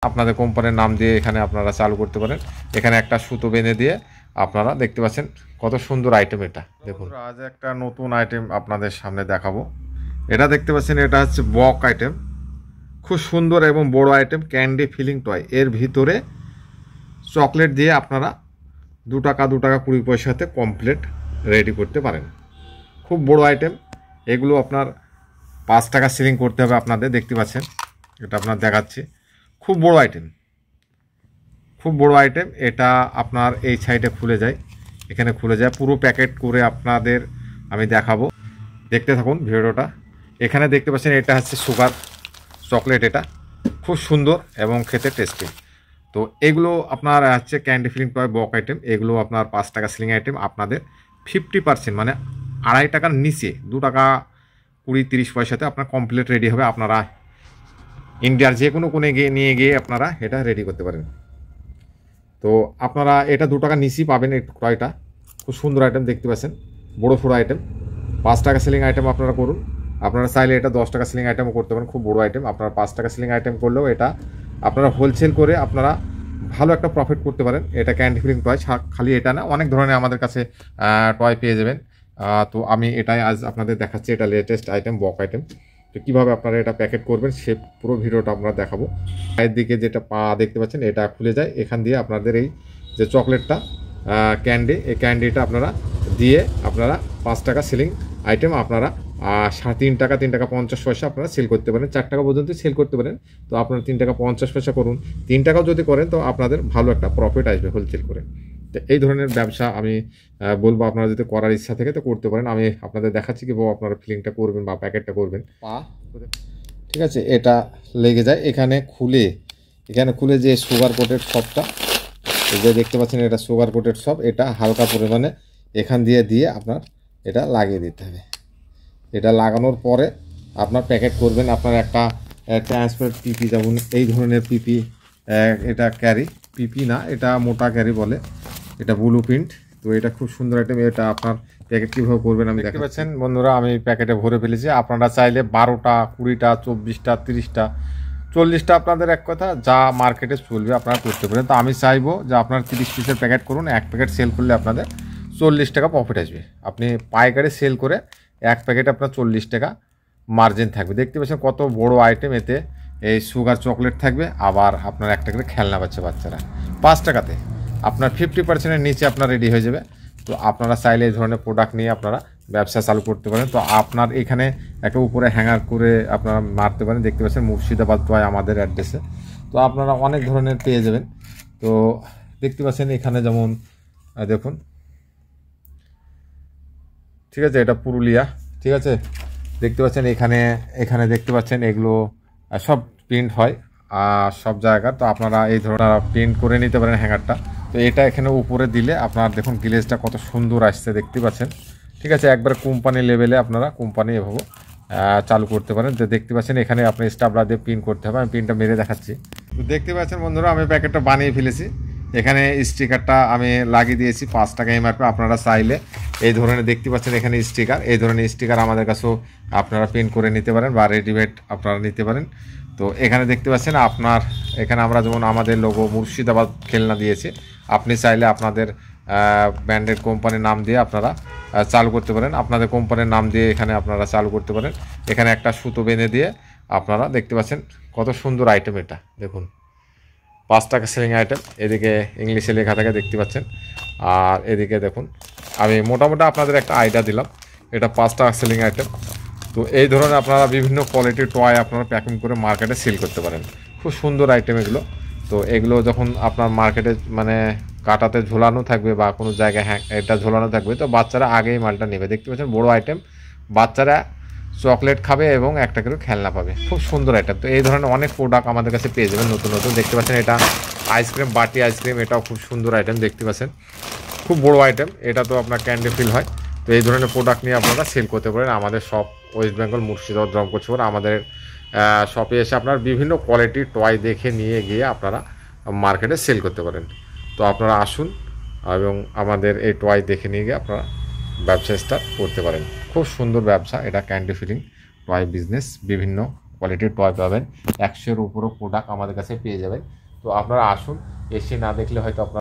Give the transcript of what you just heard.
আপনাদের কোম্পানির নাম দিয়ে এখানে আপনারা চালু করতে পারেন। এখানে একটা সুতো বেঁধে দিয়ে আপনারা দেখতে পাচ্ছেন কত সুন্দর আইটেম। এটা দেখুন, আজ একটা নতুন আইটেম আপনাদের সামনে দেখাবো। এটা দেখতে পাচ্ছেন, এটা হচ্ছে বক আইটেম, খুব সুন্দর এবং বড় আইটেম, ক্যান্ডি ফিলিং টয়। এর ভিতরে চকলেট দিয়ে আপনারা 2 টাকা 2 টাকা 20 পয়সাতে কমপ্লিট রেডি করতে পারেন। খুব বড় আইটেম। এগুলো আপনার 5 টাকা সিলিং করতে হবে আপনাদের। দেখতে পাচ্ছেন, এটা আপনার দেখাচ্ছি, খুব বড় আইটেম, খুব বড় আইটেম। এটা আপনার এই সাইডে খুলে যায়, এখানে খুলে যায়, পুরো প্যাকেট করে আপনাদের আমি দেখাবো। দেখতে থাকুন ভিডিওটা। এখানে দেখতে পাচ্ছেন, এটা হচ্ছে সুগার চকলেট। এটা খুব সুন্দর এবং খেতে টেস্টি। তো এগুলো আপনার হচ্ছে ক্যান্ডি ফিলিং টয় বক আইটেম। এগুলো আপনার 5 টাকা সিলিং আইটেম। আপনাদের 50% মানে 2.5 টাকার নিচে 2 টাকা 20-30 পয়সাতে আপনার কমপ্লিট রেডি হবে। আপনারা ইন্ডিয়ার যে কোনো কোণে গিয়ে নিয়ে গিয়ে আপনারা এটা রেডি করতে পারেন। তো আপনারা এটা 2 টাকা নিচেই পাবেন। এই টয়টা খুব সুন্দর আইটেম, দেখতে পাচ্ছেন, বড়ো সড়ো আইটেম। 5 টাকা সিলিং আইটেম আপনারা করুন। আপনারা চাইলে এটা 10 টাকা সিলিং আইটেমও করতে পারেন। খুব বড়ো আইটেম। আপনারা 5 টাকা সিলিং আইটেম করলেও এটা আপনারা হোলসেল করে আপনারা ভালো একটা প্রফিট করতে পারেন। এটা ক্যান্ডি ফিলিং টয়, খালি এটা না, অনেক ধরনের আমাদের কাছে টয় পেয়ে যাবেন। তো আমি এটাই আজ আপনাদের দেখাচ্ছি। এটা লেটেস্ট আইটেম, বক আইটেম। তো কীভাবে আপনারা এটা প্যাকেট করবেন সে পুরো ভিডিওটা আমরা দেখাবো। পায়ের দিকে যেটা পা দেখতে পাচ্ছেন, এটা খুলে যায়। এখান দিয়ে আপনাদের এই যে চকলেটটা ক্যান্ডি, এই ক্যান্ডিটা আপনারা দিয়ে আপনারা 5 টাকা সিলিং আইটেম আপনারা 3 টাকা 3 টাকা 50 পয়সা আপনারা সেল করতে পারেন। 4 টাকা পর্যন্ত সেল করতে পারেন। তো আপনারা 3 টাকা 50 পয়সা করুন। 3 টাকাও যদি করেন তো আপনাদের ভালো একটা প্রফিট আসবে হোলসেল করে। তো এই ধরনের ব্যবসা আমি বলবো, আপনারা যদি করার ইচ্ছা থাকে তো করতে পারেন। আমি আপনাদের দেখাচ্ছি কীভাবে আপনারা ফিলিংটা করবেন বা প্যাকেটটা করবেন। ঠিক আছে, এটা লেগে যায় এখানে খুলে, যে সুগার কোটেড সবটা, এই যে দেখতে পাচ্ছেন, এটা সুগার কোটেড সব। এটা হালকা পরিমাণে এখান দিয়ে আপনার এটা লাগিয়ে দিতে হবে। এটা লাগানোর পরে আপনার প্যাকেট করবেন। আপনার একটা ট্রান্সপারেন্ট পিপি, যেমন এই ধরনের পিপি, এটা ক্যারি পিপি না, এটা মোটা ক্যারি বলে, এটা ব্লু প্রিন্ট। তো এটা খুব সুন্দর আইটেম। এটা আপনার প্যাকেট কীভাবে করবেন আমি দেখতে পাচ্ছেন বন্ধুরা, আমি প্যাকেটে ভরে ফেলেছি। আপনারা চাইলে 12টা 20টা 24টা 30টা 40টা আপনাদের এক কথা যা মার্কেটে চলবে আপনারা করতে পারেন। তো আমি চাইবো যে আপনার 30 পিসের প্যাকেট করুন। এক প্যাকেট সেল করলে আপনাদের 40 টাকা প্রফিট আসবে। আপনি পাইকারি সেল করে এক প্যাকেটে আপনার 40 টাকা মার্জিন থাকবে। দেখতে পাচ্ছেন কত বড় আইটেম। এতে এই সুগার চকলেট থাকবে, আবার আপনার একটা করে খেলনা পাচ্ছে বাচ্চারা। 5 টাকাতে আপনার 50%-এর নিচে আপনার রেডি হয়ে যাবে। তো আপনারা চাইলে এই ধরনের প্রোডাক্ট নিয়ে আপনারা ব্যবসা চালু করতে পারেন। তো আপনার এখানে একটা উপরে হ্যাঙ্গার করে আপনারা মারতে পারেন। দেখতে পাচ্ছেন মুর্শিদাবাদ টয় আমাদের অ্যাড্রেসে। তো আপনারা অনেক ধরনের পেয়ে যাবেন। তো দেখতে পাচ্ছেন এখানে যেমন দেখুন, ঠিক আছে, এটা পুরুলিয়া। ঠিক আছে, দেখতে পাচ্ছেন এখানে দেখতে পাচ্ছেন এগুলো সব প্রিন্ট হয় সব জায়গা। তো আপনারা এই ধরনের প্রিন্ট করে নিতে পারেন হ্যাঙ্গারটা। তো এটা এখানে উপরে দিলে আপনার দেখুন গ্লেজটা কত সুন্দর আসছে, দেখতে পাচ্ছেন। ঠিক আছে, একবার কোম্পানি লেভেলে আপনারা কোম্পানি এভাবে চালু করতে পারেন। তো দেখতে পাচ্ছেন এখানে আপনি স্টাবলা দিয়ে প্রিন্ট করতে হবে। আমি প্রিন্টটা মেরে দেখাচ্ছি। তো দেখতে পাচ্ছেন বন্ধুরা, আমি প্যাকেটটা বানিয়ে ফেলেছি। এখানে স্টিকারটা আমি লাগিয়ে দিয়েছি 5 টাকা এমআরপি। আপনারা চাইলে এই ধরনের দেখতে পাচ্ছেন এখানে স্টিকার, এই ধরনের স্টিকার আমাদের কাছেও আপনারা প্রিন্ট করে নিতে পারেন বা রেডিমেড আপনারা নিতে পারেন। তো এখানে দেখতে পাচ্ছেন আপনার এখানে আমরা যেমন আমাদের লোগো মুর্শিদাবাদ খেলনা দিয়েছি। আপনি চাইলে আপনাদের ব্র্যান্ডেড কোম্পানির নাম দিয়ে আপনারা চালু করতে পারেন। আপনাদের কোম্পানির নাম দিয়ে এখানে আপনারা চালু করতে পারেন। এখানে একটা সুতো বেঁধে দিয়ে আপনারা দেখতে পাচ্ছেন কত সুন্দর আইটেম। এটা দেখুন 5 টাকা সেলিং আইটেম। এদিকে ইংলিশে লেখা থাকে দেখতে পাচ্ছেন। আর এদিকে দেখুন, আমি মোটামুটি আপনাদের একটা আইডিয়া দিলাম। এটা 5 টাকা সেলিং আইটেম। তো এই ধরনের আপনারা বিভিন্ন কোয়ালিটির টয় আপনারা প্যাকিং করে মার্কেটে সেল করতে পারেন। খুব সুন্দর আইটেম এগুলো। তো এগুলো যখন আপনার মার্কেটে মানে কাটাতে ঝোলানো থাকবে বা কোনো জায়গায় এটা ঝোলানো থাকবে, তো বাচ্চারা আগেই মালটা নেবে। দেখতে পাচ্ছেন বড়ো আইটেম, বাচ্চারা চকলেট খাবে এবং একটা করে খেলনা পাবে। খুব সুন্দর আইটেম। তো এই ধরনের অনেক প্রোডাক্ট আমাদের কাছে পেয়ে যাবেন নতুন নতুন। দেখতে পাচ্ছেন এটা আইসক্রিম, বাটি আইসক্রিম, এটাও খুব সুন্দর আইটেম। দেখতে পাচ্ছেন খুব বড় আইটেম। এটা তো আপনার ক্যান্ডি ফিল হয়। তো এই ধরনের প্রোডাক্ট নিয়ে আপনারা সেল করতে পারেন। আমাদের শপ ওয়েস্ট বেঙ্গল মুর্শিদাবাদ রংপুর। আমাদের শপে এসে আপনার বিভিন্ন কোয়ালিটির টয় দেখে নিয়ে গিয়ে আপনারা মার্কেটে সেল করতে পারেন। তো আপনারা আসুন এবং আমাদের এই টয় দেখে নিয়ে গিয়ে আপনারা ব্যবসা স্টার্ট করতে পারেন। খুব সুন্দর ব্যবসা এটা, ক্যান্ডি ফিলিং টয় বিজনেস। বিভিন্ন কোয়ালিটির টয় পাবেন, 100-এর উপরও প্রোডাক্ট আমাদের কাছে পেয়ে যাবেন। তো আপনারা আসুন, এসে না দেখলে হয়তো আপনারা